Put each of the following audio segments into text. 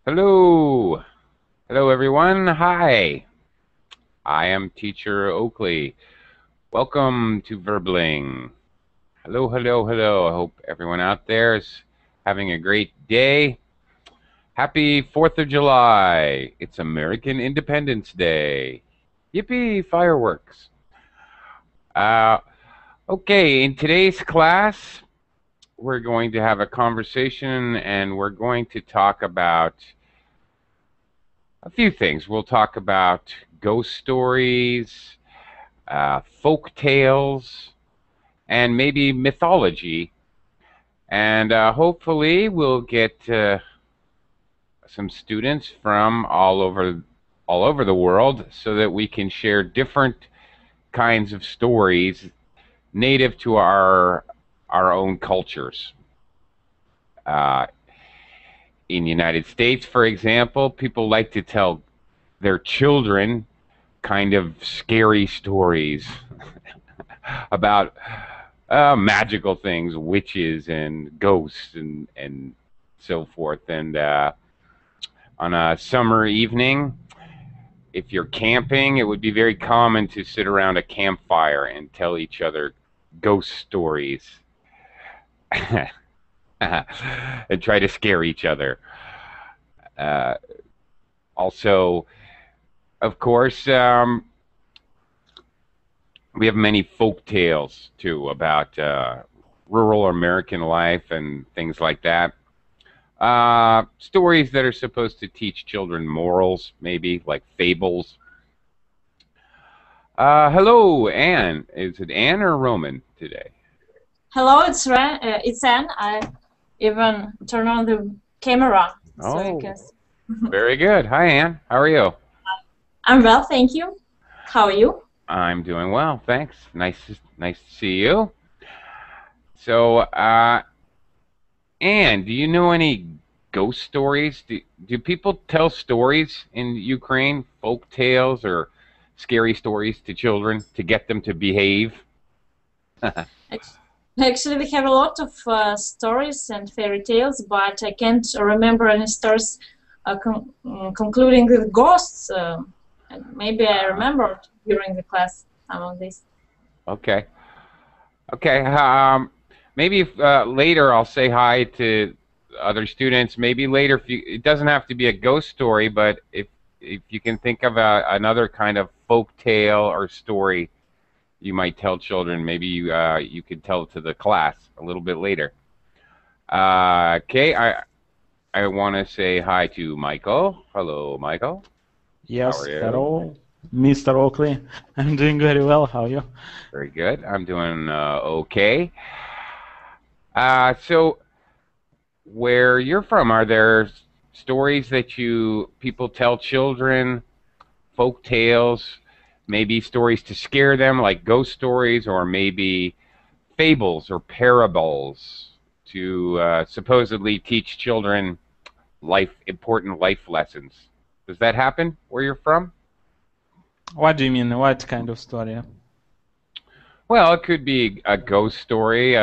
Hello. Hello, everyone. Hi. I am Teacher Oakley. Welcome to Verbling. Hello, hello, hello. I hope everyone out there is having a great day. Happy 4th of July. It's American Independence Day. Yippee, fireworks. Uh, okay, in today's class, we're going to have a conversation and we're going to talk about a few things. We'll talk about ghost stories, folk tales, and maybe mythology. And hopefully we'll get some students from all over the world so that we can share different kinds of stories native to our own cultures. Uh, in the United States, for example, people like to tell their children kind of scary stories about magical things, witches and ghosts and so forth. And on a summer evening, if you're camping, it would be very common to sit around a campfire and tell each other ghost stories and try to scare each other. Also, of course, we have many folk tales too about rural American life and things like that. Stories that are supposed to teach children morals, maybe like fables. Hello, Anne. Is it Anne or Roman today? Hello, it's Anne. I even turn on the camera so you can see. Very good. Hi, Anne. How are you? I'm well, thank you. How are you? I'm doing well, thanks. Nice to see you. So, Anne, do you know any ghost stories? Do people tell stories in Ukraine, folk tales or scary stories to children to get them to behave? Actually, we have a lot of stories and fairy tales, but I can't remember any stories concluding with ghosts. Maybe I remembered during the class some of these. Okay. Okay. Maybe later I'll say hi to other students. Maybe later, it doesn't have to be a ghost story, but if you can think of another kind of folk tale or story you might tell children, maybe you could tell it to the class a little bit later. Okay. I want to say hi to Michael. Hello, Michael. Yes, How are you? hello, Mr. Oakley. I'm doing very well. How are you? Very good. I'm doing okay. So, where you're from, are there stories that people tell children, folk tales, maybe stories to scare them, like ghost stories, or maybe fables or parables to supposedly teach children important life lessons? Does that happen where you're from? What do you mean? What kind of story? Well, it could be a ghost story,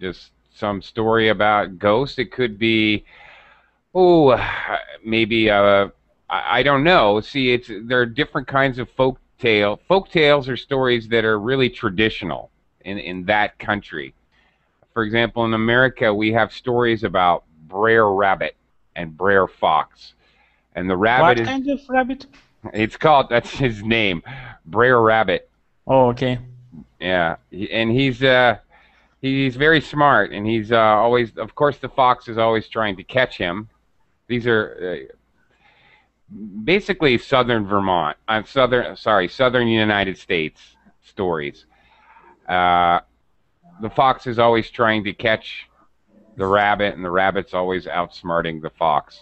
just some story about ghosts. It could be, maybe I don't know. See, there are different kinds of folk tale. Folk tales are stories that are really traditional in that country. For example, in America, we have stories about Brer Rabbit and Brer Fox, and the rabbit What kind of rabbit? That's his name, Brer Rabbit. Oh, okay. Yeah, and he's very smart, and he's always, of course, the fox is always trying to catch him. These are basically southern Vermont, southern United States stories. The fox is always trying to catch the rabbit, and the rabbit's always outsmarting the fox.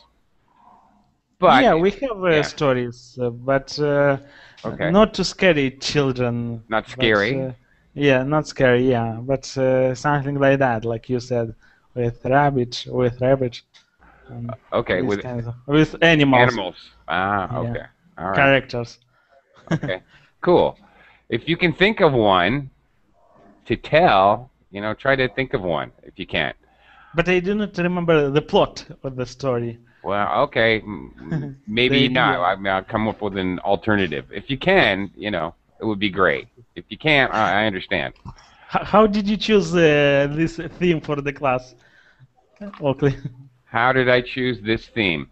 But yeah, we have stories, but okay. Not to scary children. Not scary. But, yeah, not scary. Yeah, but something like that, like you said, with rabbit. Okay, with animals. Animals. Ah, okay. Yeah. All right. Characters. Okay, cool. if you can think of one to tell, try to think of one if you can. But I do not remember the plot of the story. Well, okay, maybe The not. idea. I'll come up with an alternative. If you can, it would be great. If you can't, I understand. How did you choose this theme for the class, Oakley? How did I choose this theme?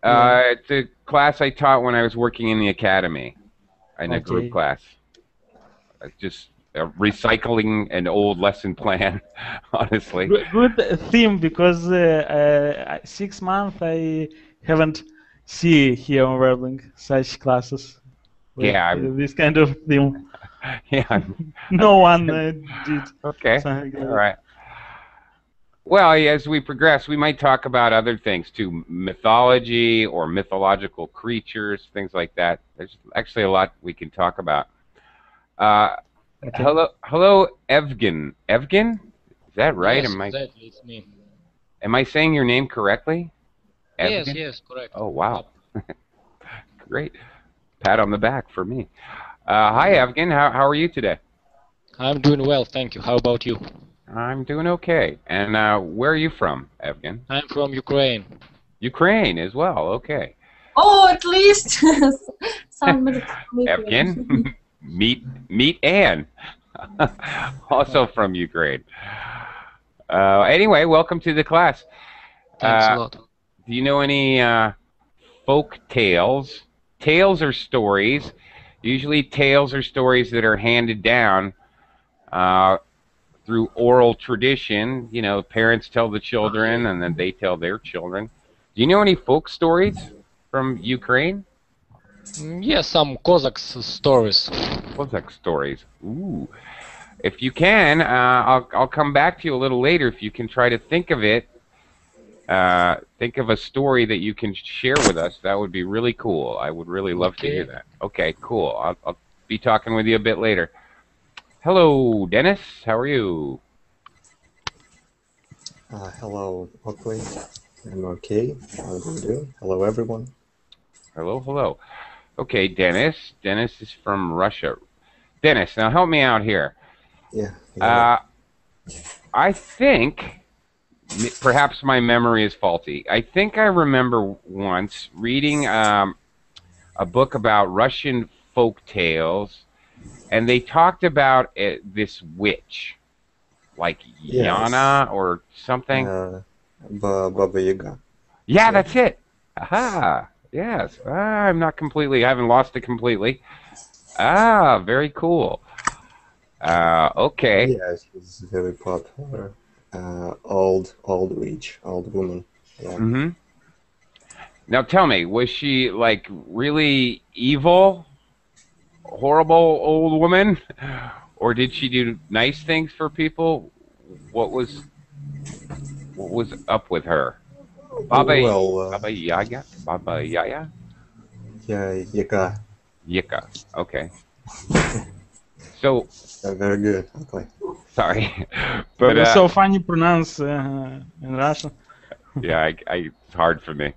Yeah. It's a class I taught when I was working in the academy, in a group Okay. class. Just recycling an old lesson plan, honestly. Good theme because 6 months I haven't see here on Werbling such classes with Yeah, this kind of theme. yeah. No one did Okay. something All like right. Well, as we progress, we might talk about other things too, mythology or mythological creatures, things like that. There's actually a lot we can talk about. Uh, that. Okay. hello, Evgen. Evgen? Is that right? Yes, exactly, it's me. Am I saying your name correctly? Yes, Evgen? yes, correct. Oh, wow. Great. Pat on the back for me. Hi, Evgen. How are you today? I'm doing well, thank you. How about you? I'm doing okay. And where are you from, Evgen? I'm from Ukraine. Ukraine as well. Okay. Oh, at least somebody. Evgen, meet Anne, also from Ukraine. Anyway, welcome to the class. Thanks a lot. Do you know any folk tales? Tales are stories. Usually, tales are stories that are handed down through oral tradition. Parents tell the children, and then they tell their children. Do you know any folk stories from Ukraine? Yes, some Cossacks stories. Cossack stories. Ooh. If you can, I'll come back to you a little later. If you can try to think of it, think of a story that you can share with us. That would be really cool. I would really love to hear that. Okay, cool. I'll be talking with you a bit later. Hello, Dennis. How are you? Hello, Oakley. I'm okay. How do you do? Hello, everyone. Hello, hello. Okay, Dennis. Dennis is from Russia. Dennis, now help me out here. Yeah. I think, perhaps my memory is faulty. I think I remember once reading a book about Russian folk tales, and they talked about this witch, like Yes. Yana or something. Baba Yaga. Yeah, that's it. Aha. Yes. I'm not completely. I haven't lost it completely. Very cool. Okay. Yes, she's very popular. Old witch, old woman. Yeah. Mm-hmm. Now tell me, was she like really evil, horrible old woman, or did she do nice things for people? What was up with her? Well, Baba Yaga? Baba Yaya? yeah, Yaga. Yika. Okay. So, Very good. Okay. sorry. But But it's so funny pronounce in Russian. yeah, it's hard for me.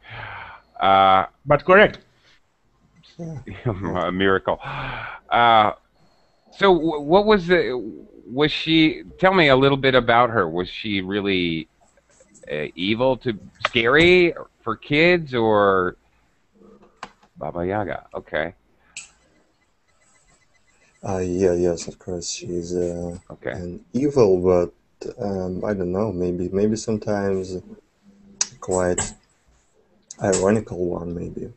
But correct. A miracle. So what was she, tell me a little bit about her. Was she really evil scary for kids, or Baba Yaga? Okay. Yes, of course. She's Okay. an evil, but I don't know. Maybe sometimes quite ironical one, maybe.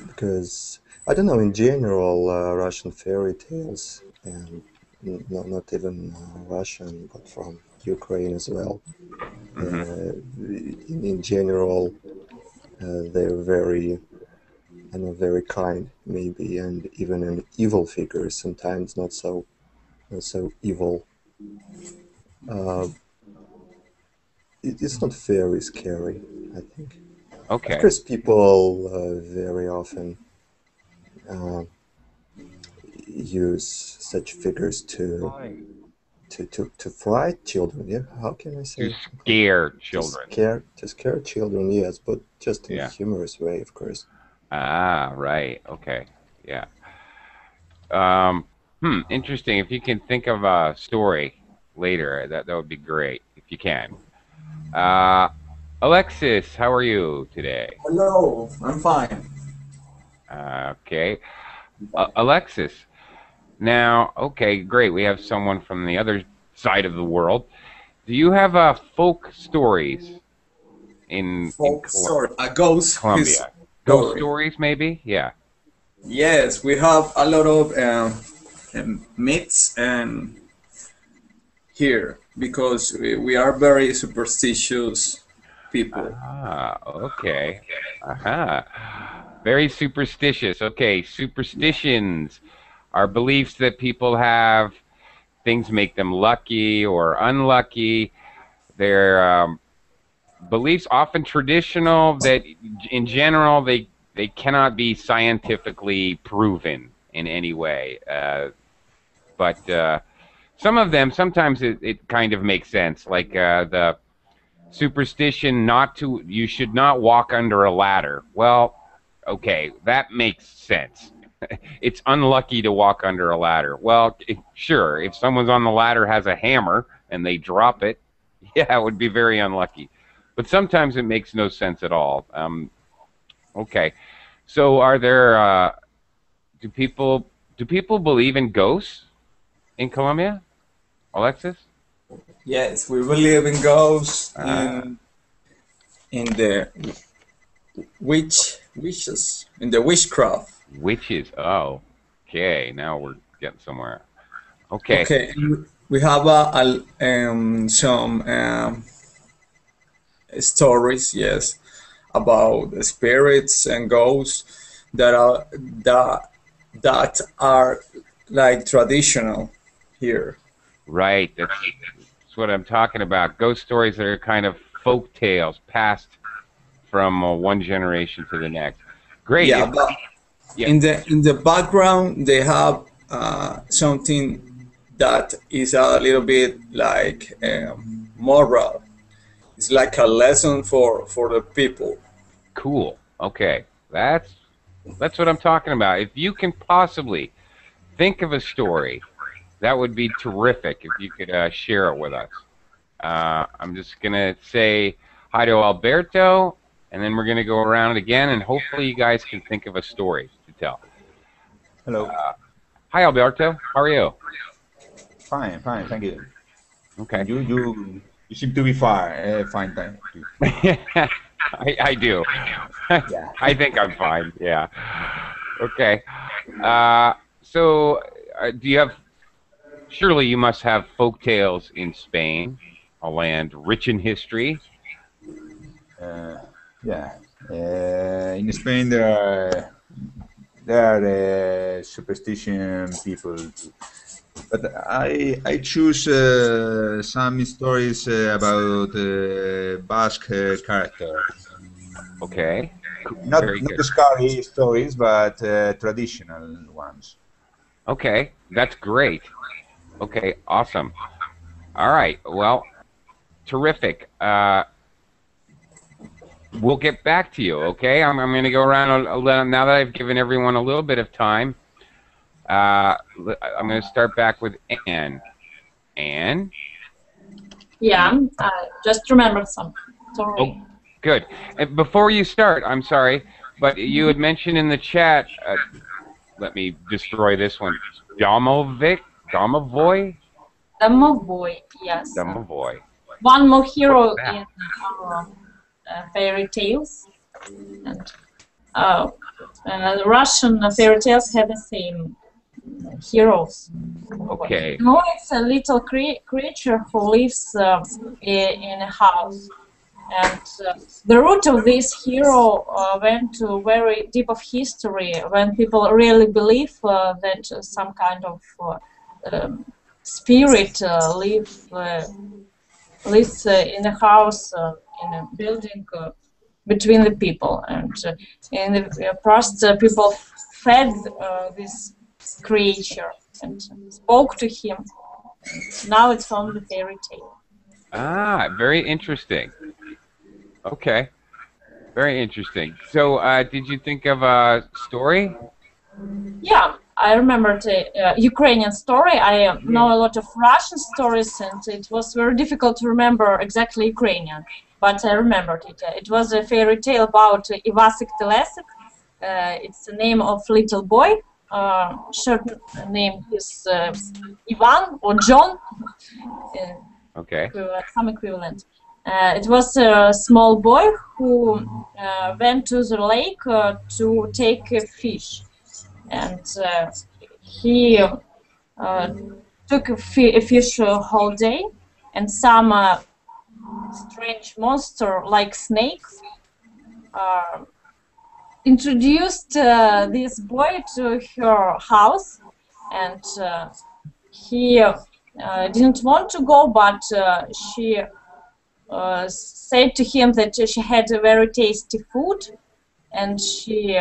Because I don't know. In general, Russian fairy tales, and not even Russian, but from Ukraine as well. In general, they're very, very kind, maybe, and even an evil figure. Sometimes not so evil. It's not very scary, I think. Okay. Of course, people very often use such figures to fright children. Yeah, how can I say? To scare children. To scare children, yes, but just in a humorous way, of course. Ah, right. Okay. Yeah. Interesting. If you can think of a story later, that would be great if you can. Uh, Alexis, how are you today? Hello, I'm fine. Okay. Alexis, now, okay, great. We have someone from the other side of the world. Do you have folk stories in Folk story, a ghost Colombia? Ghost story. stories, maybe? Yeah. Yes, we have a lot of myths and here because we are very superstitious people. Ah, okay. Aha. Very superstitious. Okay, superstitions are beliefs that people have. Things make them lucky or unlucky. They're beliefs often traditional that in general they cannot be scientifically proven in any way. But some of them, sometimes it kind of makes sense, like the superstition not to, you should not walk under a ladder. Well, okay, that makes sense. It's unlucky to walk under a ladder. Well, sure, if someone's on the ladder has a hammer and they drop it, yeah, it would be very unlucky. But sometimes it makes no sense at all. Okay, so are there? Do people believe in ghosts in Colombia, Alexis? Yes, we believe in ghosts, Uh, in the wishes, in the witchcraft. Witches. Oh, okay. Now we're getting somewhere. Okay. Okay, we have some stories, yes, about the spirits and ghosts that that are like traditional here. Right. That's what I'm talking about. Ghost stories that are kind of folk tales passed from one generation to the next. Great. Yeah, but Yeah. in the background they have something that is a little bit like moral. It's like a lesson for the people. Cool. Okay. That's what I'm talking about. If you can possibly think of a story, that would be terrific if you could share it with us. I'm just going to say hi to Alberto, and then we're going to go around again, and hopefully you guys can think of a story to tell. Hello. Hi, Alberto. How are you? Fine, fine, thank you. Okay. You seem to be fine, thank you. I do. Yeah. I think I'm fine. Yeah. Okay. So, do you have? Surely you must have folk tales in Spain, a land rich in history. Yeah. In Spain, there are superstition people, too. But I choose some stories about Basque character. Okay. Not Very not good. the scary stories, but traditional ones. Okay, that's great. Okay, awesome. All right. Well, terrific. We'll get back to you. Okay. I'm going to go around a little, now that I've given everyone a little bit of time. I'm going to start back with Anne. Anne? Yeah, just remember some story. Oh, good. And before you start, I'm sorry, but you had mentioned in the chat, let me destroy this one, Domovic? Domovoy? Domovoy, yes. Domovoy. One more hero What's that? in our fairy tales. And the Russian fairy tales have the same heroes. Okay. No, it's a little creature who lives in a house. And the root of this hero went to very deep of history when people really believe that some kind of spirit lives in a house, in a building between the people. And in the past, people fed this creature and spoke to him. And now it's only fairy tale. Ah, very interesting. Okay. Very interesting. So, did you think of a story? Yeah, I remembered a Ukrainian story. I know a lot of Russian stories, and it was very difficult to remember exactly Ukrainian. But I remembered it. It was a fairy tale about Ivasik Telesik. It's the name of little boy. Short name is Ivan or John. Okay. Some equivalent. It was a small boy who went to the lake to take a fish, and he took a fish whole day, and some strange monster like snake introduced this boy to her house, and he didn't want to go, but she said to him that she had a very tasty food, and she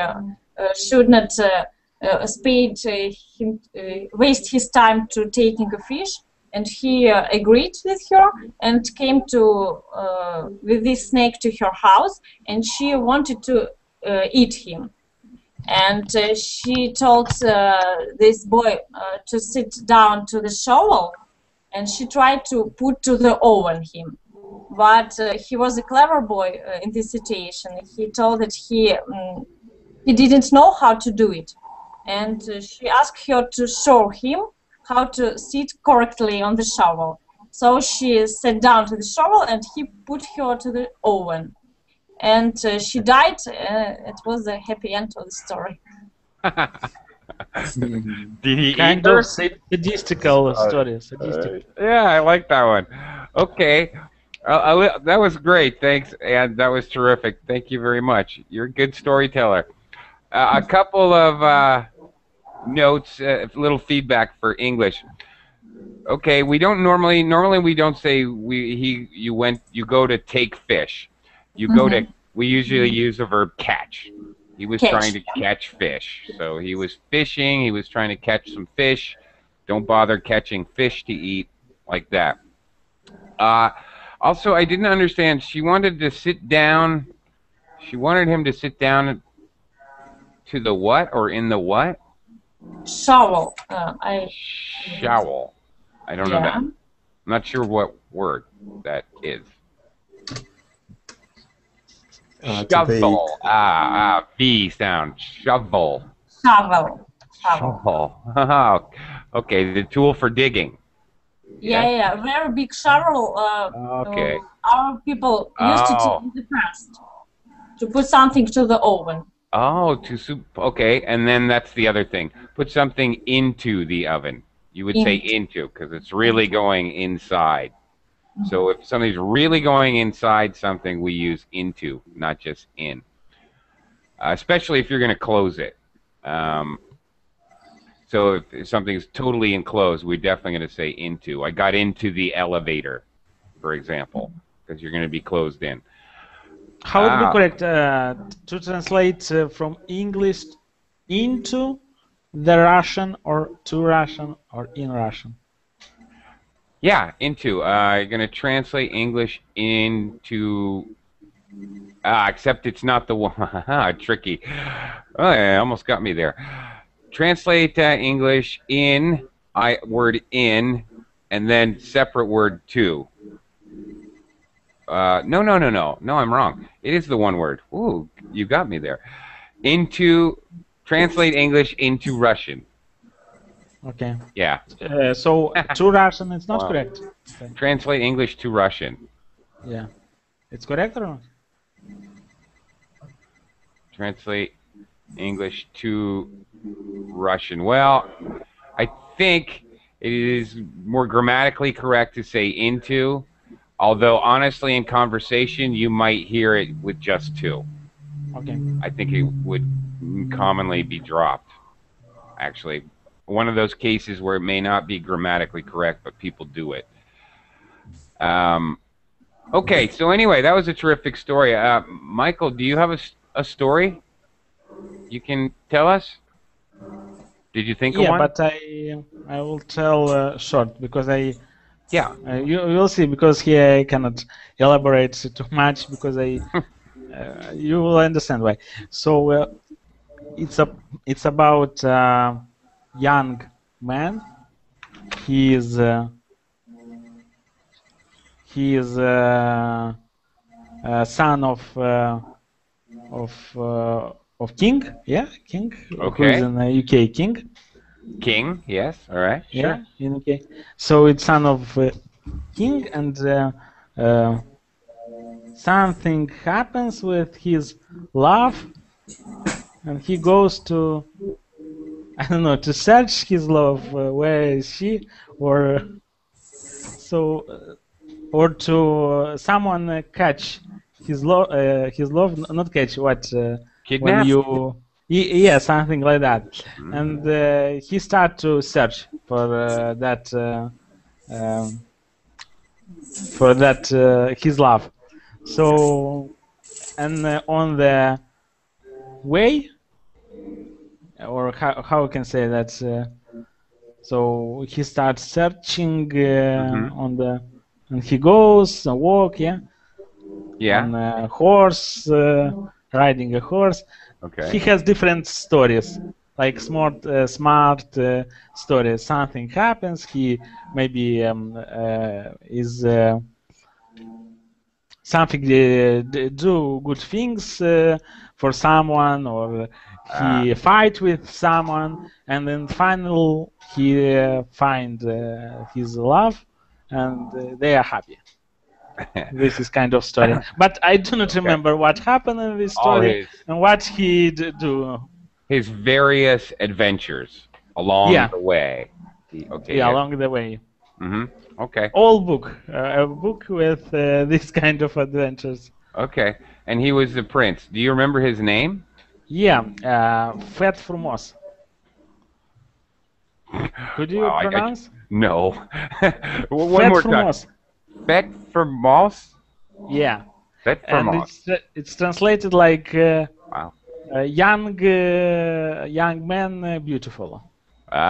should not waste his time to taking a fish. And he agreed with her and came to with this snake to her house, and she wanted to eat him. And she told this boy to sit down to the shovel, and she tried to put to the oven him. But he was a clever boy in this situation. He told that he didn't know how to do it, and she asked her to show him how to sit correctly on the shovel. So she sat down to the shovel, and he put her to the oven, and she died. It was a happy end of the story. Did he Kind eat her? of sadistical story. Sadistic. Yeah, I like that one. Okay. That was great. Thanks, and that was terrific. Thank you very much. You're a good storyteller. A couple of notes, a little feedback for English. Okay, we don't normally we don't say you go to take fish. You go to, we usually use the verb catch. He was trying to catch fish. So he was fishing, he was trying to catch some fish. Don't bother catching fish to eat, like that. Also, I didn't understand. She wanted to sit down. She wanted him to sit down to the what, or in the what? Shovel. Shovel. I don't know that. I'm not sure what word that is. Shovel. V sound. Shovel. Shovel. Shovel. Okay, the tool for digging. Yeah, very big shovel. Okay. Our people used it in the past to put something to the oven. Oh, to soup. Okay, and then that's the other thing. Put something into the oven. You would say into, because it's really going inside. So if something's really going inside something, we use into, not just in. Especially if you're going to close it. So if something's totally enclosed, we're definitely going to say into. I got into the elevator, for example, because you're going to be closed in. How would be correct to translate from English into the Russian, or to Russian, or in Russian? Yeah, into. You're going to translate English into... except it's not the one. Tricky. Oh, yeah, almost got me there. Translate English in, word in, and then separate word to. No, I'm wrong. It is the one word. Ooh, you got me there. Into, translate English into Russian. Okay. Yeah. So to Russian, it's not correct. Okay. Translate English to Russian. Yeah. It's correct or not? Translate English to Russian. Well, I think it is more grammatically correct to say into, although honestly in conversation you might hear it with just to. Okay. I think it would commonly be dropped, actually. One of those cases where it may not be grammatically correct, but people do it. Okay, so anyway, that was a terrific story. Michael, do you have a story you can tell us? Did you think of one? Yeah, but I will tell short, because you will see, because here I cannot elaborate too much, because you will understand why. So it's about young man. He is son of king, yeah, king, who is Okay. in the UK, king. King, yes. All right. Yeah, Sure. in UK. So it's son of king, and something happens with his love, and he goes to, I don't know, to search his love. Where is she? Or so, or to someone catch his love. His love, not catch what when Kidnap? you. Yeah, something like that. Mm. And he start to search for that. His love. So, and on the way, or how I can say that, so he starts searching on the, and he goes and walk, yeah, Yeah. on a horse, riding a horse. Okay. He has different stories, like smart stories. Something happens. He maybe is something do good things for someone, or he fight with someone, and then final he find his love, and they are happy. This is kind of story, but I do not remember what happened in this All story and what he do. his various adventures along Yeah. the way. Okay. Yeah, along the way. Okay. All book, a book with this kind of adventures. Okay. And he was the prince. Do you remember his name? Yeah, Fat Frumos. Could you pronounce? No. One Fat more time. Frumos. Bet for moss? Yeah. Bet for And moss. it's translated like Wow. young man, beautiful.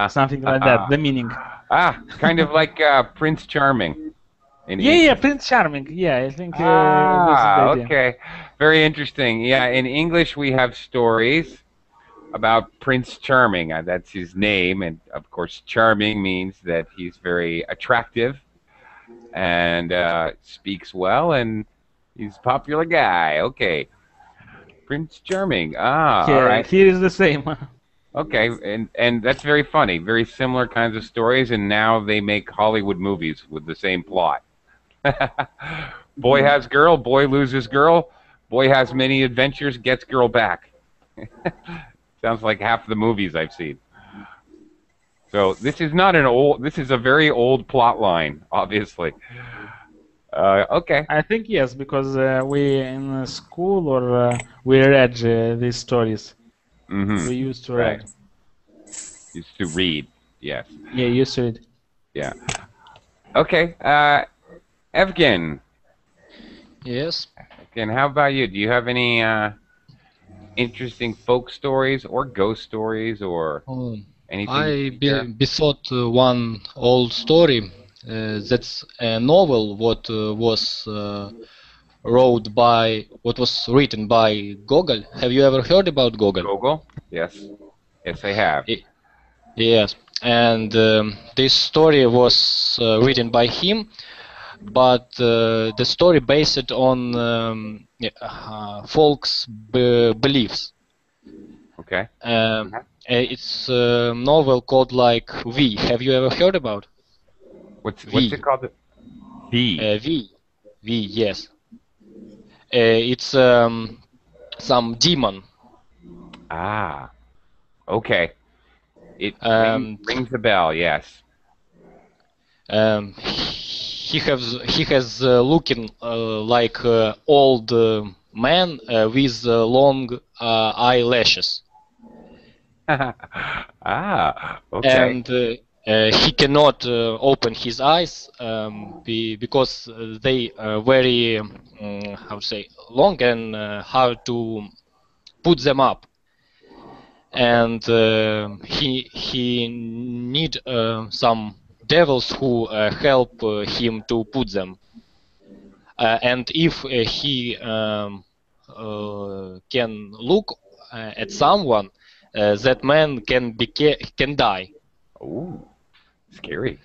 Something like that. The meaning. Kind of like Prince Charming. Yeah, Prince Charming. Yeah, I think this is the idea. Okay. Very interesting. Yeah, in English we have stories about Prince Charming. That's his name, and of course, charming means that he's very attractive and speaks well, and he's a popular guy. Okay. Prince Charming. All right. Here is the same. Okay, and that's very funny. Very similar kinds of stories, and now they make Hollywood movies with the same plot. Boy has girl, boy loses girl, boy has many adventures, gets girl back. Sounds like half the movies I've seen. So this is not an old. This is a very old plot line, obviously. Okay. I think yes, because we in school or we read these stories. We used to read. Used to read, yes. Yeah, used to read. Yeah. Okay. Evgen. Yes. Evgen, how about you? Do you have any interesting folk stories or ghost stories or anything? I bethought one old story. That's a novel. What was written by Gogol. Have you ever heard about Gogol? Gogol? Yes. Yes, I have. Yes, and this story was written by him, but the story based on folks' beliefs. Okay. It's a novel called like V. Have you ever heard about? What's it called? V. V. Yes. It's some demon. Okay. It rings a bell. Yes. He has looking like old man with long eyelashes. Okay. And he cannot open his eyes because they are very how to say long and hard to put them up. And he need some devils who help him to put them. And if he can look at someone, that man can die. Oh, scary.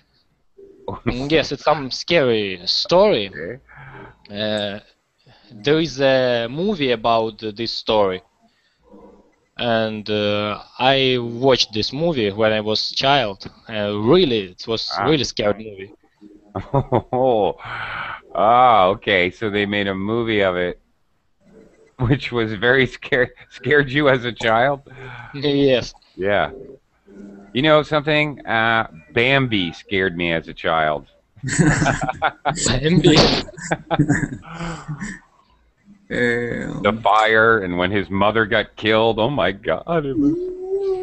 Yes, it's some scary story. Okay. There is a movie about this story, and I watched this movie when I was child. Really, it was Ah. really scary movie. Oh, ah, okay. So they made a movie of it, which was very scared you as a child. Yes. Yeah. You know something? Bambi scared me as a child. Bambi. The fire and when his mother got killed. Oh my God, it was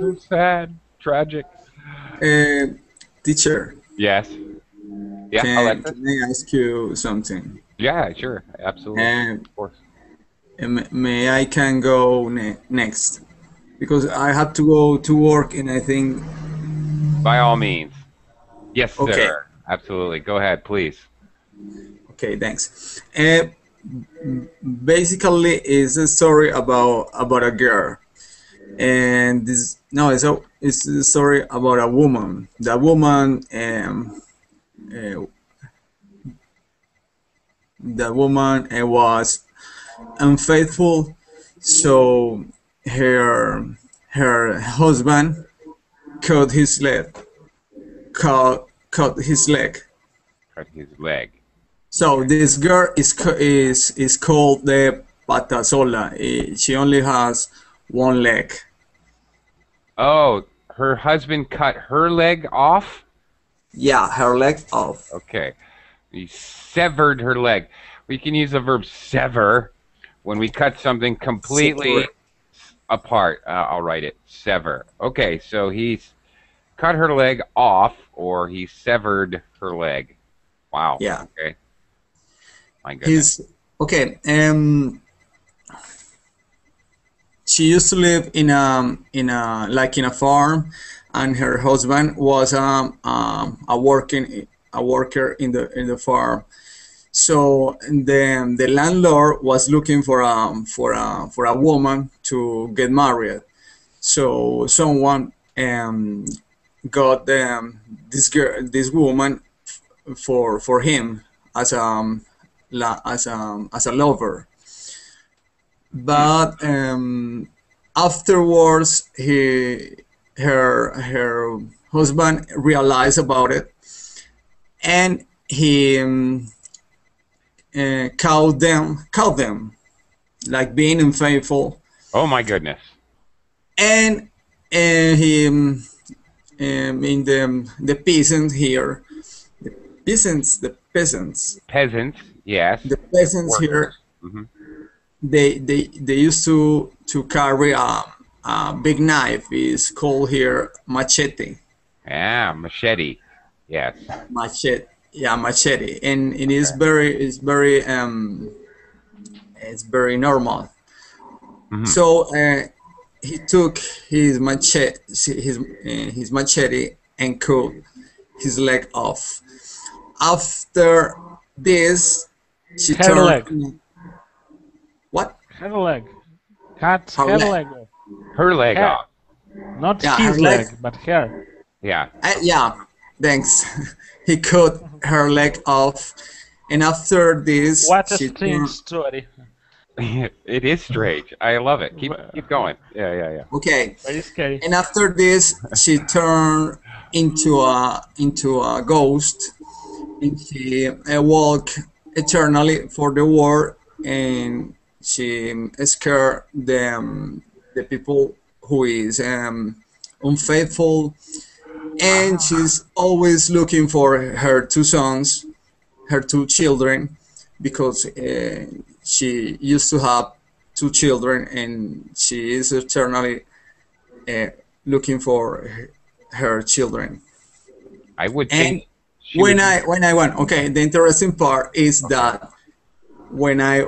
so sad, tragic. Teacher, Yes. Yeah, Alexa. can I ask you something? Yeah, sure, absolutely, And of course. may I can go next because I have to go to work, and I think By all means. Yes, okay, sir. Absolutely. Go ahead, please. okay, thanks. Basically, it's a story about a girl, and this no, it's a story about a woman. The woman uh, was unfaithful, so her her husband cut his leg, cut his leg. Cut his leg. So this girl is called the patasola. She only has one leg. Oh, her husband cut her leg off? Yeah, her leg off. Okay. He severed her leg. We can use the verb sever when we cut something completely Separate. apart. I'll write it. Sever. Okay, so he's cut her leg off or he severed her leg. Wow. Yeah. Okay. My goodness. He's okay. She used to live in a farm, and her husband was a worker in the farm. So the landlord was looking for a woman to get married. So someone got this woman for him as as a lover. But afterwards, her husband realized about it, and he called them like being unfaithful, Oh my goodness. and he in the peasants here, the peasants, Peasants, yes. the peasants here, Workers. Hmm. they used to carry a big knife. It's called here machete. Yeah, machete. Yes. Machete. Yeah, machete, and it is it's very normal. Hmm. So he took his machete and cut his leg off. After this, she Her leg. turned. What? Her leg. Cut Her her leg. leg. Her leg Hair. off. Not Yeah, his her leg. leg, but her. Yeah. Yeah, thanks. He cut her leg off, and after this, What a she strange turned. story. It is strange. I love it. Keep going. Yeah, yeah, yeah. Okay, Very scary. and after this, she turned into a ghost, and she walked eternally for the world, and she scared the people who is unfaithful, and she's always looking for her two sons, her two children, because she used to have two children, and she is eternally uh, looking for her children. I would And think she would. when I went, okay, the interesting part is that when I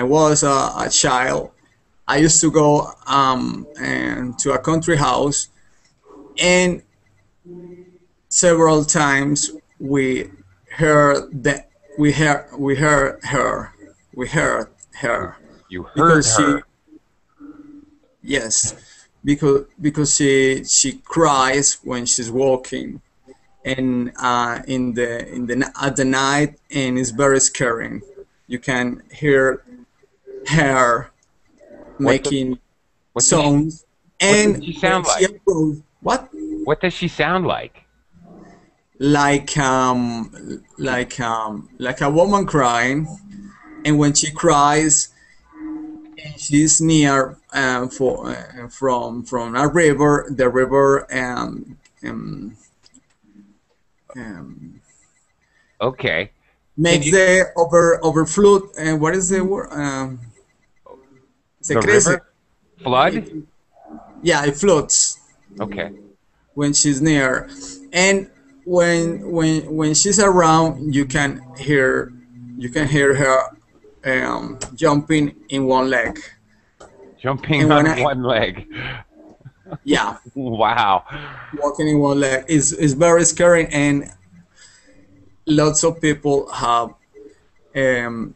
was a child, I used to go and to a country house, and several times we heard her You heard because she her. yes, because she cries when she's walking, and at the night, and it's very scary. You can hear her What does making what does she sounds, what does and she when sound she like? approaches, what? What does she sound like? Like a woman crying, and when she cries, and she's near from a river, the river um, Okay. Can makes you the overflow, and what is the word? Se the crece. river? Flood? Yeah, it floats Okay. when she's near, and when she's around, you can hear her jumping in one leg. Jumping And when on I one leg. yeah, Wow. walking in one leg is very scary, and lots of people um,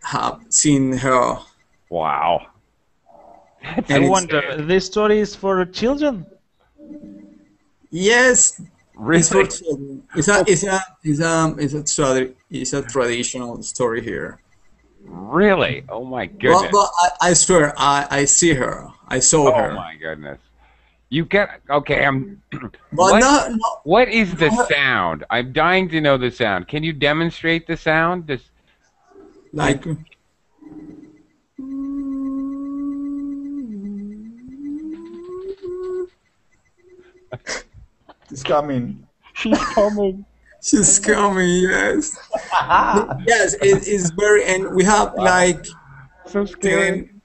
have seen her, Wow. That's I and it's wonder, insane. this story is for children? yes, it's for Really? children. Oh, It's a traditional story here. really? Oh my Well, goodness. but I swear, I see her. I saw Oh her. my goodness. You get okay, But what no, what is the no, sound? I'm dying to know the sound. Can you demonstrate the sound? Just can like It's coming. she's coming. she's coming. Yes, yes. It is very, and we have Wow. like So scary. 10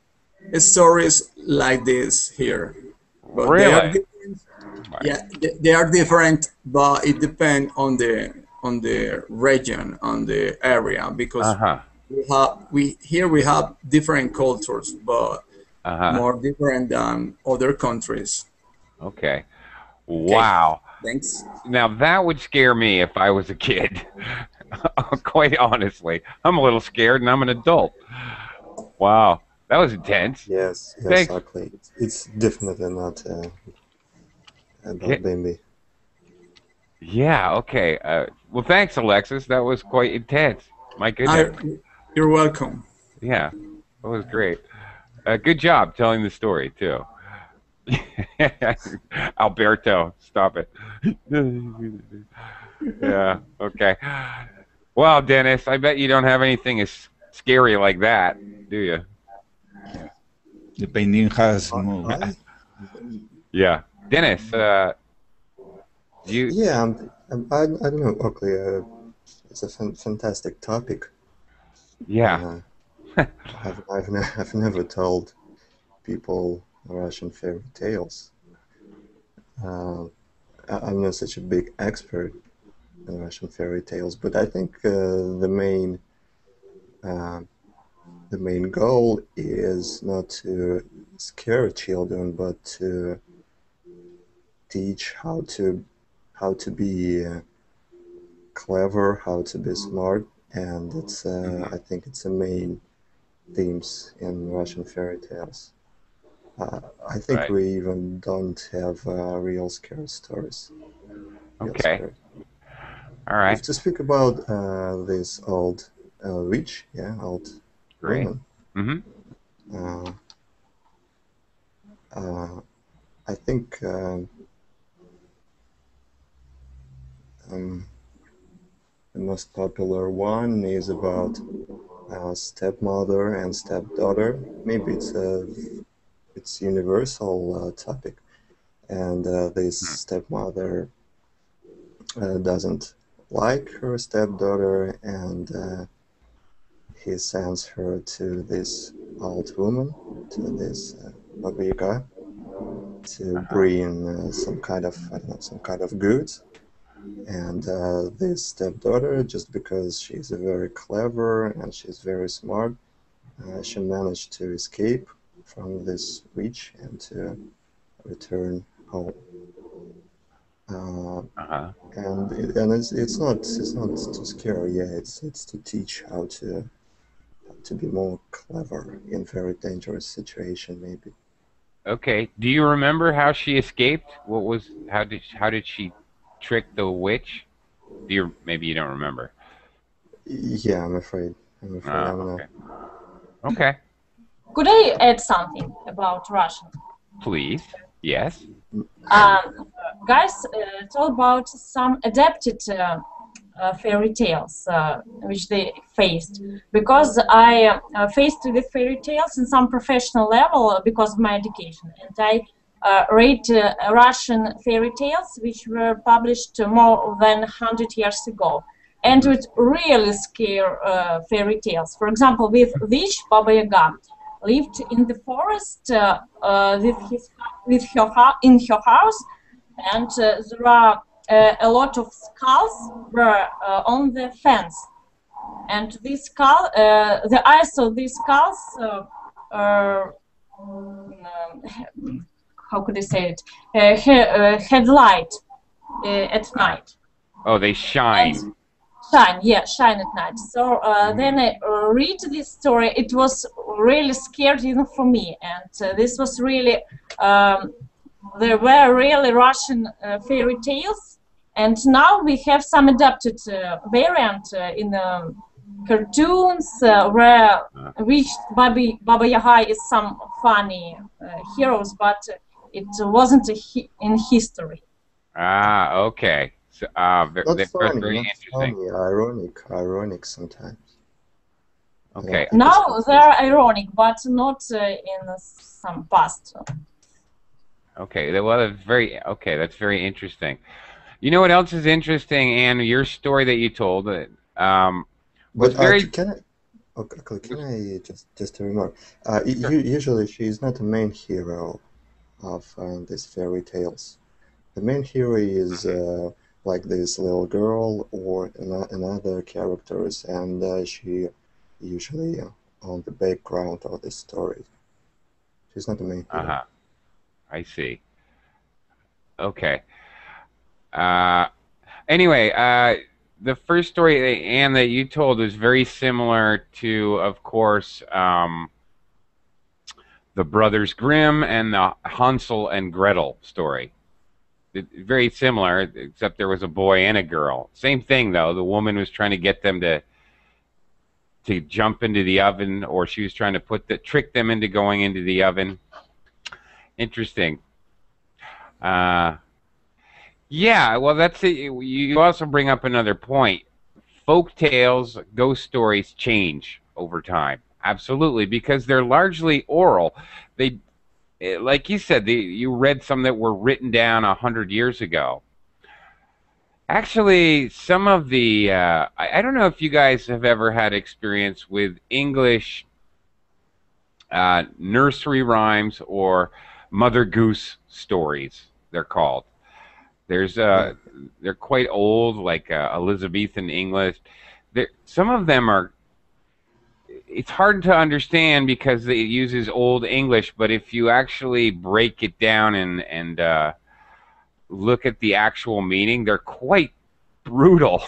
stories like this here, but they are Really? different. My, Yeah, they are different, but it depends on the region, on the area, because uh-huh. we have different cultures, but Uh-huh. more different than other countries. Okay. Okay, Wow. thanks. Now that would scare me if I was a kid. Quite honestly. I'm a little scared and I'm an adult. Wow. That was intense. Yes, Thanks. exactly. It's definitely not Yeah, about Bambi. yeah, okay. Well, thanks, Alexis. That was quite intense. My goodness. I, you're welcome. Yeah, that was great. Good job telling the story, too. Alberto, stop it. Yeah, okay. Well, Dennis, I bet you don't have anything as scary like that, do you? The painting has I, moved. I Yeah. Dennis, you, yeah, I don't know, Oakley. It's a fantastic topic. yeah. Uh, I've never told people Russian fairy tales. Uh, I'm not such a big expert in Russian fairy tales, but I think uh, the main goal is not to scare children, but to teach how to be clever, how to be smart, and it's Mhm. I think it's the main themes in Russian fairy tales. I think Right. we even don't have real scary stories. Real Okay. scary. All right. If to speak about this old witch, yeah, old Great. woman, Mm-hmm. uh, uh, I think um, the most popular one is about stepmother and stepdaughter. Maybe it's universal topic, and this Hmm. stepmother doesn't like her stepdaughter, and he sends her to this old woman, to this Baba Yaga, to Uh-huh. bring some kind of, I don't know, some kind of goods. And this stepdaughter, just because she's very clever and she's very smart, she managed to escape from this witch and to return home. Uh, Uh-huh. and it's not to scare, yeah, it's to teach how to be more clever in very dangerous situation, maybe. Okay. Do you remember how she escaped? How did she trick the witch? Maybe you don't remember. Yeah, I'm afraid. I'm not. Okay. Okay. Could I add something about Russian? Please. Yes. Um, Guys, it's all about some adapted fairy tales which they faced. Because I faced with fairy tales in some professional level because of my education, and I read Russian fairy tales which were published more than 100 years ago. And Mhm. with really scare fairy tales. For example, with witch Baba Yaga lived in the forest with in her house, and there are a lot of skulls were on the fence, and this skull, the eyes of these skulls, how could I say it, had light at night. Oh, they shine. And shine, yeah, shine at night. So then I read this story. It was really scared even for me, and this was really there were really Russian fairy tales, and now we have some adapted variant in cartoons where which Baba Yaga is some funny heroes, but it wasn't in history. Ah, okay. So, Not that's funny, very not interesting. funny. Ironic sometimes. I don't Okay. think it's Now they're ironic, but not in some past. Okay. Well, that's very interesting. You know what else is interesting, Anne? Your story that you told was But very. can I? Okay, can I just a remark? Usually she's not the main hero of these fairy tales. The main hero is like this little girl or another characters, and she usually on the background of the story. She's not the main hero. Uh-huh. I see. Okay. Uh, anyway, the first story, Anne, that you told was very similar to, of course, the Brothers Grimm and the Hansel and Gretel story. Very similar, except there was a boy and a girl. Same thing, though. The woman was trying to get them to jump into the oven, or she was trying to trick them into going into the oven. Interesting. Uh, yeah, well, that's it. You also bring up another point. Folk tales, ghost stories change over time. Absolutely, because they're largely oral. They, like you said, you read some that were written down 100 years ago. Actually, some of the I don't know if you guys have ever had experience with English nursery rhymes or Mother Goose stories. They're called. There's Yeah. they're quite old, like Elizabethan English. Some of them are. It's hard to understand because it uses old English, but if you actually break it down and look at the actual meaning, they're quite brutal.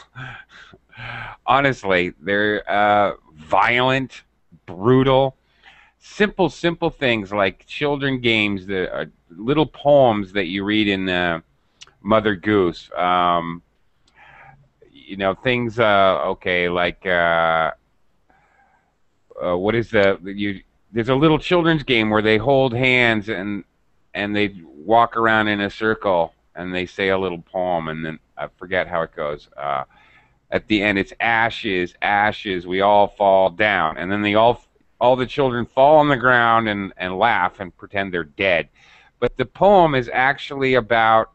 Honestly, they're violent, brutal, simple things like children games, the little poems that you read in Mother Goose. Things. Okay, like what is you? There's a little children's game where they hold hands and they walk around in a circle and they say a little poem, and then I forget how it goes. At the end, it's ashes, ashes. We all fall down, and then all the children fall on the ground and laugh and pretend they're dead. But the poem is actually about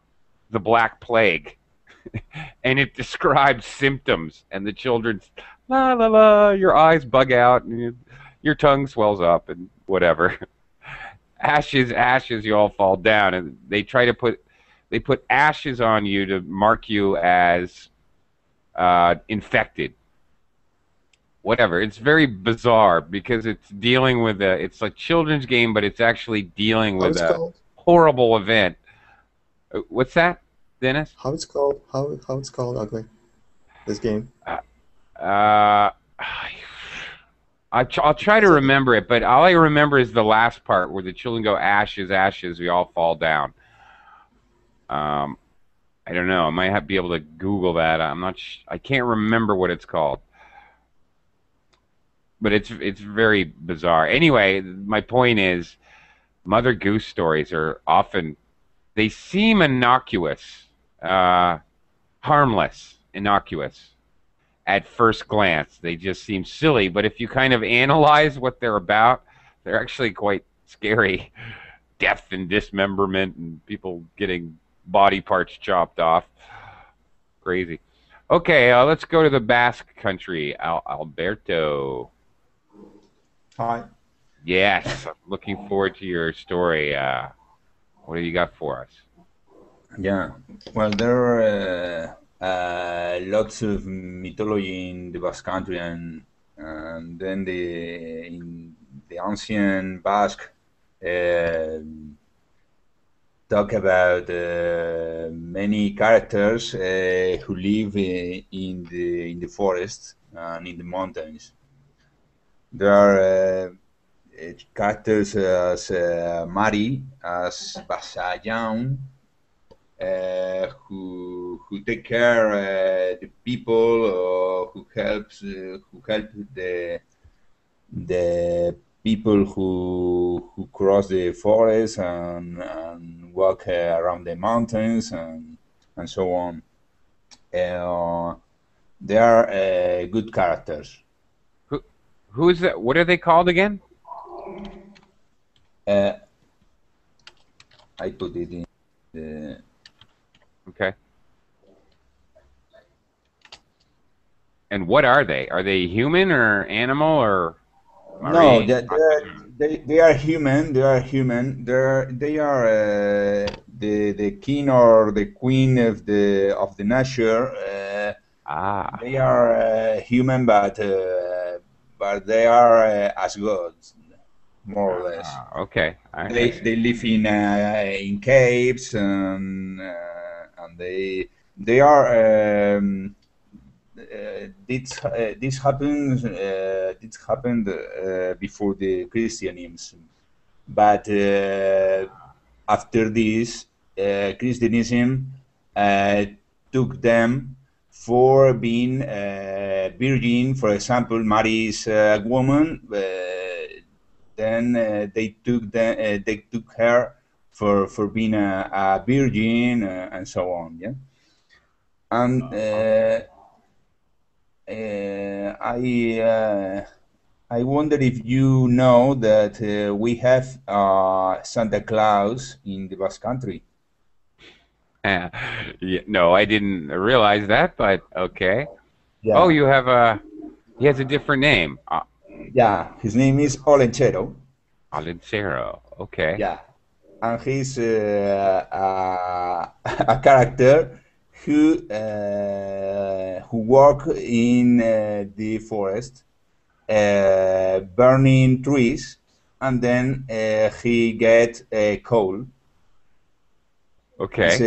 the Black Plague, and it describes symptoms, and the children's la la la, your eyes bug out, and your tongue swells up, and whatever. Ashes, ashes, you all fall down, and they put ashes on you to mark you as infected. Whatever. It's very bizarre because it's dealing with it's a children's game, but it's actually dealing How with it's a called? horrible event. What's that, Dennis? How it's called? How it's called? Ugly. This game. Uh, I'll try to remember it, but all I remember is the last part where the children go, ashes, ashes, we all fall down. Um, I don't know. I might have be able to Google that. I'm not. I can't remember what it's called, but it's very bizarre. Anyway, my point is, Mother Goose stories are often they seem innocuous, harmless, innocuous at first glance. They just seem silly, but if you kind of analyze what they're about, they're actually quite scary. Death and dismemberment and people getting body parts chopped off. Crazy. Okay, let's go to the Basque country. Alberto. Hi. Yes, I'm looking forward to your story. What do you got for us? Yeah. Well, there are lots of mythology in the Basque country, and then in the ancient Basque uh, talk about many characters who live in the forest and in the mountains. There are characters as Mari, as Basayan, who take care the people, who help the people who cross the forest and walk around the mountains and so on. They are good characters. Who is that? What are they called again? I put it in the. Okay. And what are they? Are they human or animal or No, marine? they are human. They are human. They are the king or the queen of the nature. Ah, They are human, but they are as gods, more or less. okay. I see. They live in caves and they are. This happens. This happened before the Christianism, but after this, Christianism took them for being virgin. For example, Mary is a woman. Then they took her for being a virgin and so on. Yeah, and I wonder if you know that we have Santa Claus in the Basque Country. Yeah, no, I didn't realize that, but okay. Oh, Yeah, you have he has a different name. yeah. His name is Olenchero. Alincero. Okay. Yeah, and he's a character who work in the forest, burning trees, and then he get coal. It's Okay.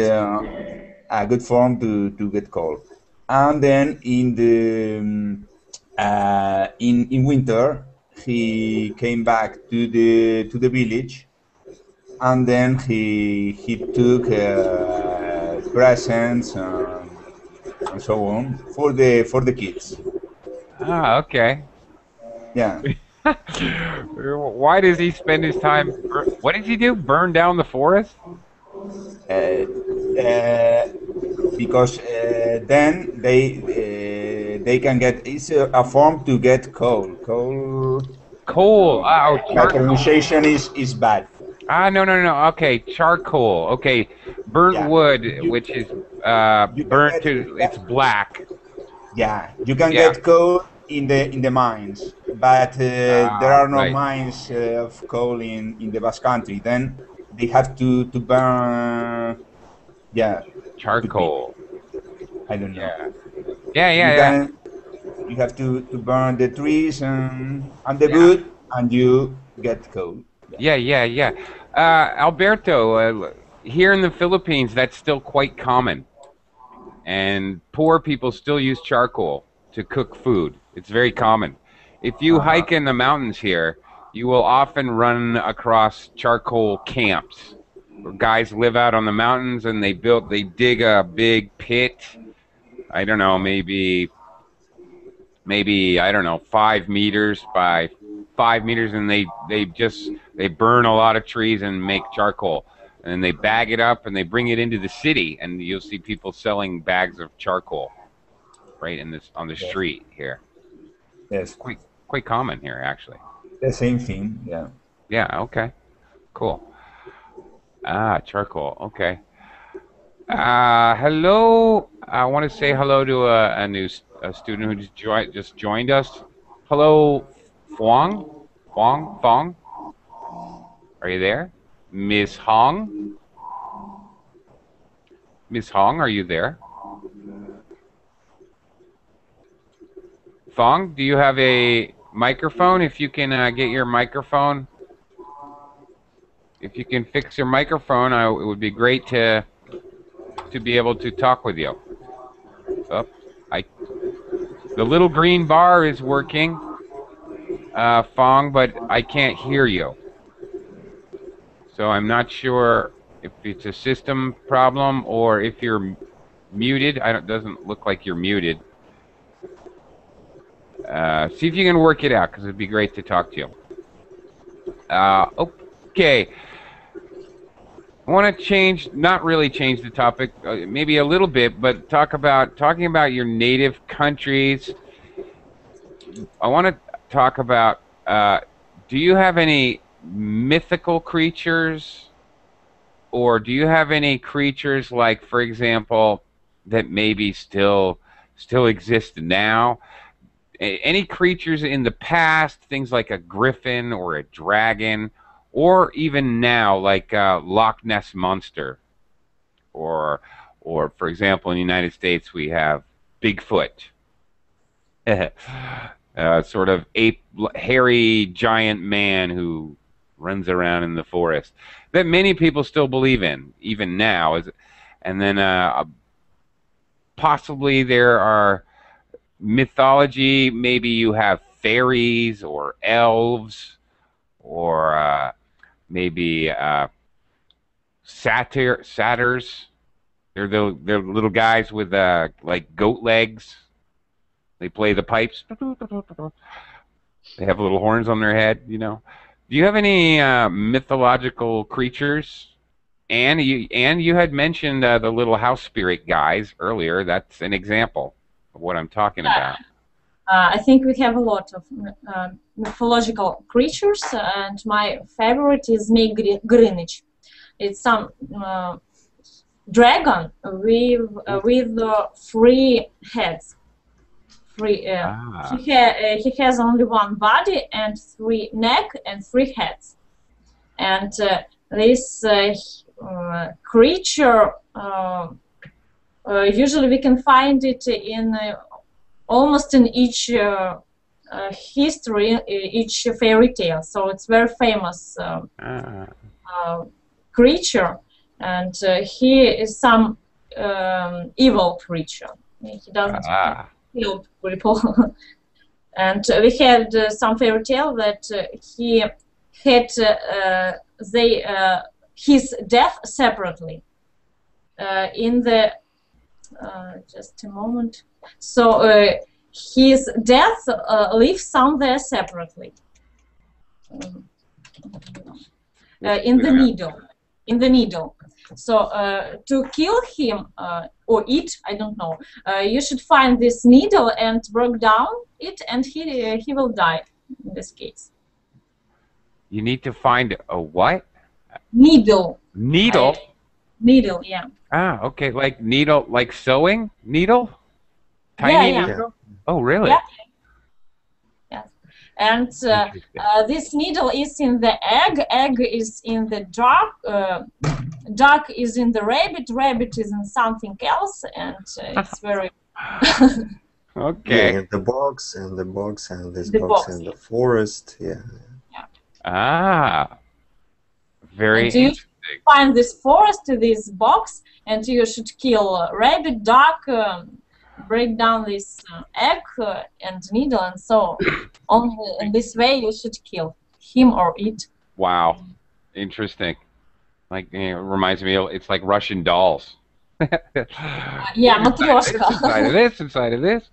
a good form to get coal. And then in the in winter he came back to the village, and then he took presents and so on for the kids. Ah, okay. Yeah. Why does he spend his time? What does he do? Burn down the forest? Because then they can get it's a form to get coal. Coal. Oh, My charcoal. pronunciation is bad. Ah, no, no, no. Okay, charcoal. Okay, burnt Yeah. wood, which is You can burnt get to it's black. yeah. You can Yeah. get coal in the mines, but there are no Right. mines of coal in the Basque Country. Then they have to burn. Yeah, could be. Charcoal. I don't know. Yeah. Yeah, You yeah, yeah. can you have to burn the trees and the Yeah. wood, and you get coal. Yeah, yeah, yeah. Alberto, here in the Philippines, that's still quite common. And poor people still use charcoal to cook food. It's very common. if you hike in the mountains here, you will often run across charcoal camps where guys live out on the mountains and they dig a big pit. I don't know, maybe I don't know, 5 meters by 5 meters, and they burn a lot of trees and make charcoal, and they bag it up and they bring it into the city, and you'll see people selling bags of charcoal right on the street here. Yes. Quite common here, actually. The same thing. Yeah. Yeah. Okay. Cool. Ah, charcoal. Okay. Hello. I want to say hello to a student who just joined us. Hello, Fong. Are you there? Miss Hong? Miss Hong, are you there? Fong, do you have a microphone? If you can get your microphone, if you can fix your microphone, it would be great to be able to talk with you. Oh, the little green bar is working, Fong, but I can't hear you. So I'm not sure if it's a system problem or if you're muted. It doesn't look like you're muted. See if you can work it out, because it'd be great to talk to you. Okay. I want to not really change the topic, maybe a little bit, but talking about your native countries. I want to talk about, do you have any mythical creatures, or do you have any creatures like, for example, that maybe still exist now? Any creatures in the past, things like a griffin or a dragon, or even now, like Loch Ness Monster, or for example, in the United States, we have Bigfoot, sort of hairy giant man who runs around in the forest, that many people still believe in, even now. And then possibly there are mythology. Maybe you have fairies or elves, or maybe satyrs. They're little guys with like goat legs. They play the pipes. They have little horns on their head, you know. Do you have any mythological creatures? And you had mentioned the little house spirit guys earlier. That's an example of what I'm talking about. I think we have a lot of mythological creatures, and my favorite is Greenwich. It's some dragon with 3 heads. He has only 1 body and 3 neck and 3 heads. And this creature, usually we can find it in almost in each history, each fairy tale. So it's very famous creature, and he is some evil creature. He doesn't kill people. And we had some fairy tale that he had his death separately in the just a moment. So his death lives somewhere separately in the needle. So to kill him or eat, I don't know, you should find this needle and break down it, and he will die in this case. You need to find a what? Needle. Needle? Needle, yeah. Ah, okay, like needle, like sewing needle? Tiny needle? Oh, really? Yeah. Yes. And this needle is in the egg is in the duck is in the rabbit is in something else, and it's very... Okay. Yeah, the box and this box in the forest, yeah. Ah, very interesting. Find this forest, this box, and you should kill rabbit, duck, break down this egg and needle, and so only in this way you should kill him or it. Wow, interesting. Like, it reminds me of, it's like Russian dolls. Yeah, Inside this, matryoshka. inside of this, inside of this.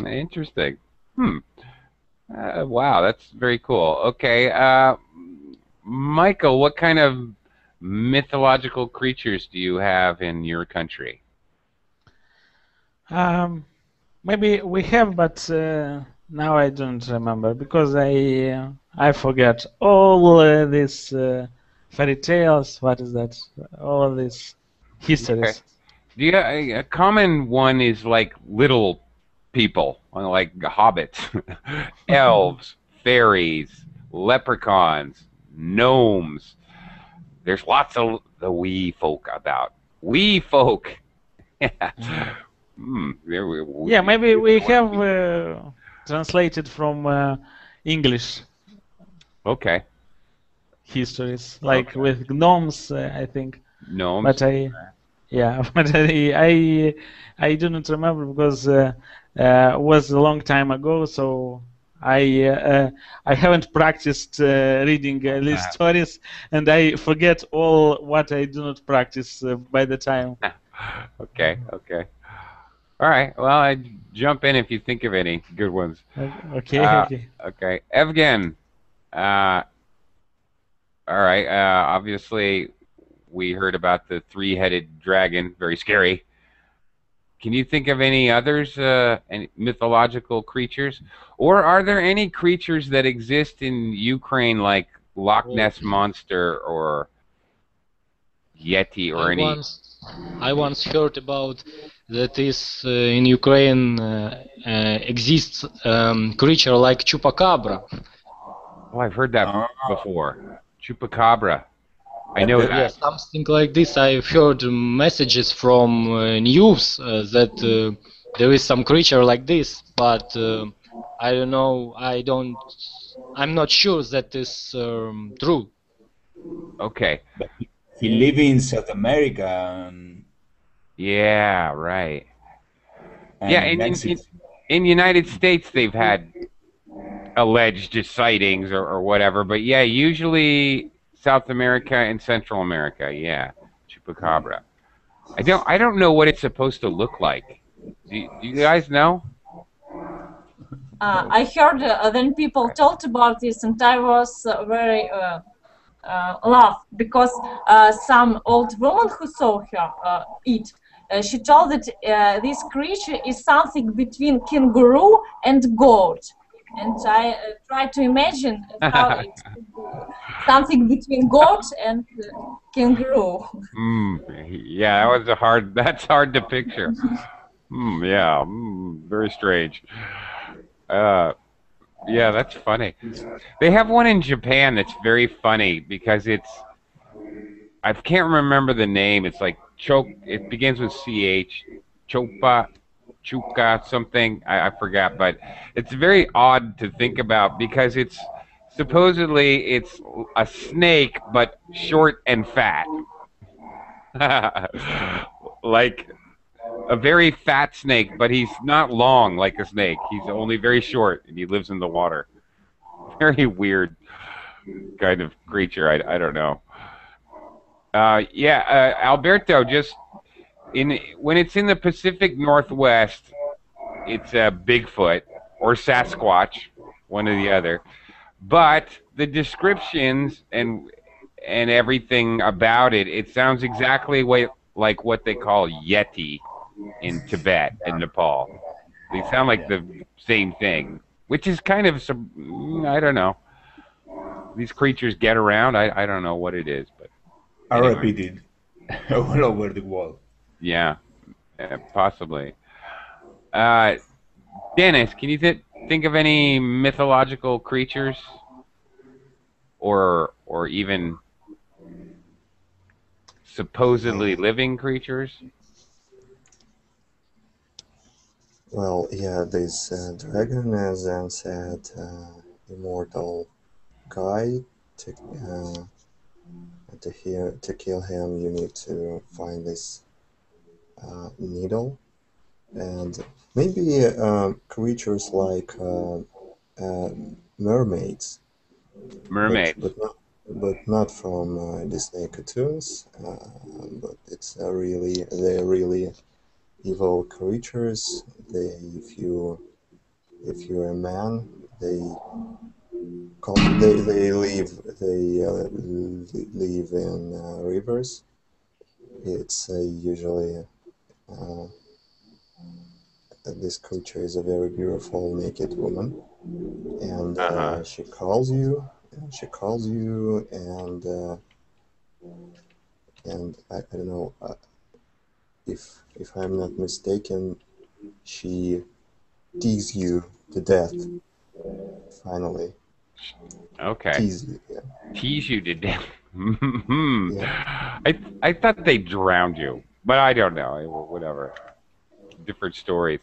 Interesting. Hmm. Wow, that's very cool. Okay, Michael, what kind of mythological creatures do you have in your country? Maybe we have, but now I don't remember because I forget all these fairy tales. What is that? All these Okay. histories. Do you, a common one is like little people, like hobbits, elves, fairies, leprechauns, gnomes. There's lots of the wee folk about. Wee folk. There Yeah, maybe we have translated from English Okay. histories, like Okay. with gnomes, I think. Gnomes. But but I do not remember because it was a long time ago, so I haven't practiced reading these stories, and I forget all what I do not practice by the time. Okay. Okay. All right. Well, I jump in if you think of any good ones. Okay, okay. Okay. Evgen. Uh, all right. Obviously, we heard about the three-headed dragon. Very scary. Can you think of any others, any mythological creatures? Or are there any creatures that exist in Ukraine like Loch Ness Monster or Yeti or any? I once heard about that is in Ukraine exists creature like chupacabra. Oh, I've heard that before. Chupacabra. I know Yeah, that. something like this. I've heard messages from news that there is some creature like this, but I don't know. I'm not sure that is true. Okay. But he live in South America Yeah, right. and Yeah, in Mexico. in United States they've had alleged sightings or whatever, but yeah, usually South America and Central America, yeah, chupacabra. I don't know what it's supposed to look like. Do you guys know? I heard then people told about this, and I was very laughed because some old woman who saw her eat, she told that this creature is something between kangaroo and goat. And I tried to imagine how it could be something between goat and kangaroo. Yeah, that was that's hard to picture. Yeah, very strange. Yeah, that's funny. They have one in Japan that's very funny because I can't remember the name. It's like it begins with CH, Chopa, Chuka, something. I forgot, but it's very odd to think about because supposedly it's a snake, but short and fat. Like a very fat snake, but he's not long like a snake. He's only very short, and he lives in the water. Very weird kind of creature. I don't know. Yeah, Alberto, just when it's in the Pacific Northwest, it's a Bigfoot or Sasquatch, one or the other. But the descriptions and everything about it sounds exactly like what they call Yeti in Tibet and Nepal. They sound like the same thing, which is kind of I don't know. These creatures get around. I don't know what it is, but Are anyway. repeated all over the world. Yeah, possibly. Dennis, can you think of any mythological creatures, or even supposedly living creatures? Well, yeah, this dragon, as Zan said, immortal guy. To kill him, you need to find this needle and maybe creatures like mermaids, but Mermaids. but not but not from Disney cartoons. But it's they're really evil creatures. If you're a man, they live in rivers. It's usually uh, this creature is a very beautiful naked woman, and Uh-huh. she calls you. She calls you, and I don't know if I'm not mistaken, she tease you to death. Finally, Okay. tease you. Yeah, Tease you to death. yeah. I thought they drowned you, but I don't know. Whatever. Different stories.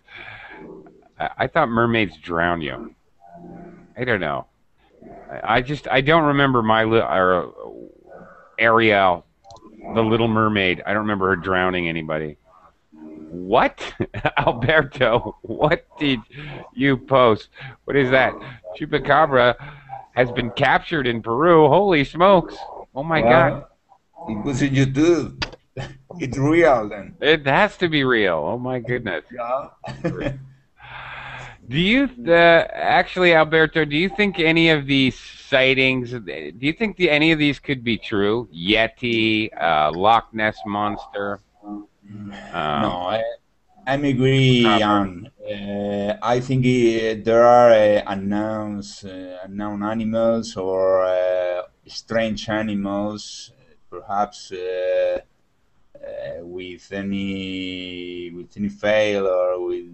I thought mermaids drown you. I don't know. I don't remember Ariel, the Little Mermaid. I don't remember her drowning anybody. What? Alberto, what did you post? What is that? Chupacabra has been captured in Peru. Holy smokes. Oh my God. Well, it was in YouTube. It's real then. It has to be real. Oh my goodness. Yeah. Do you actually, Alberto? Do you think any of these sightings? Do you think any of these could be true? Yeti, Loch Ness monster. No, Um, I'm agree Chupacabra. on. I think there are unknown animals or strange animals, perhaps with any fail or with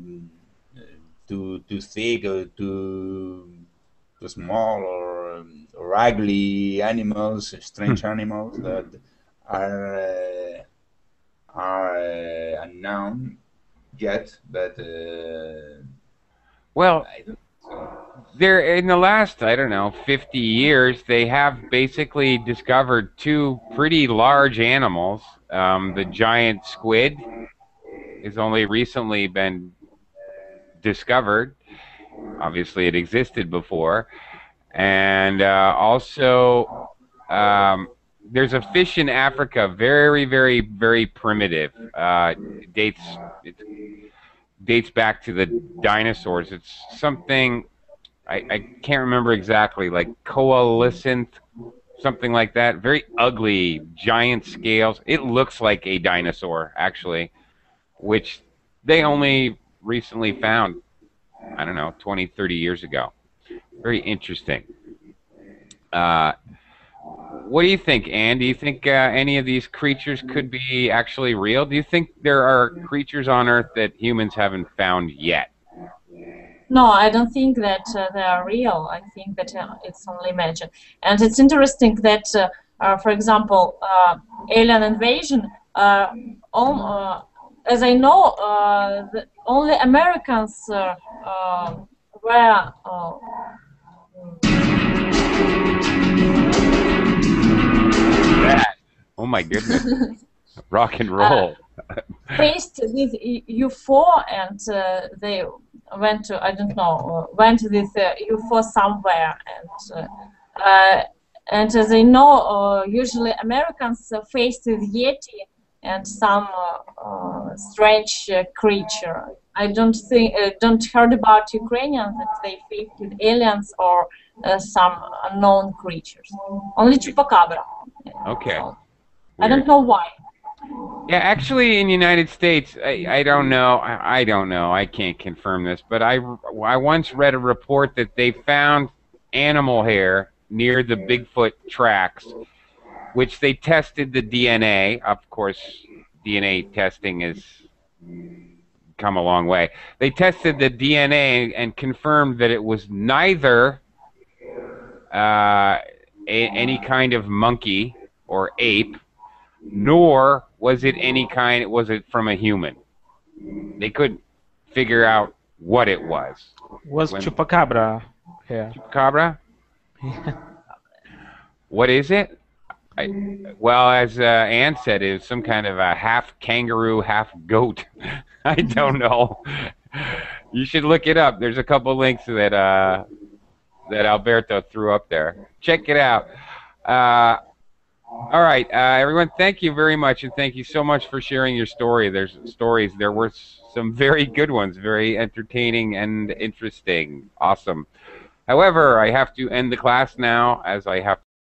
too thick or too small or ugly animals, strange animals that are unknown yet, but Well, I don't think so. there in the last, I don't know, 50 years, they have basically discovered two pretty large animals. The giant squid has only recently been discovered. Obviously, it existed before, and also um, there's a fish in Africa, very, very, very primitive. Dates it dates back to the dinosaurs. It's something I can't remember exactly, like coalescent, something like that. Very ugly, giant scales. It looks like a dinosaur, actually, which they only recently found, I don't know, 20, 30 years ago. Very interesting. Uh, what do you think, Anne? Do you think any of these creatures could be actually real? Do you think there are creatures on Earth that humans haven't found yet? No, I don't think that they are real. I think that it's only magic. And it's interesting that, for example, alien invasion, all, as I know, only Americans were That. Oh my goodness. Rock and uh, roll. faced with UFO, and they went to, I don't know, went with UFO somewhere, and as I know, usually Americans faced with Yeti and some strange creature. I don't heard about Ukrainians that they faced with aliens or some unknown creatures. Only chupacabra. Okay. So I Weird. don't know why. Yeah, actually, in the United States, I don't know. I don't know. I can't confirm this, but I once read a report that they found animal hair near the Bigfoot tracks, which they tested the DNA. Of course, DNA testing has come a long way. They tested the DNA and confirmed that it was neither any kind of monkey or ape, nor was it from a human. They couldn't figure out what it was. Was When chupacabra here? Chupacabra? What is it? Well, as Ann said, it was some kind of a half kangaroo, half goat. I don't know. You should look it up. There's a couple links that Alberto threw up there. Check it out. All right, everyone, thank you very much, and thank you so much for sharing your story. There were some very good ones, very entertaining and interesting. Awesome. However, I have to end the class now, as I have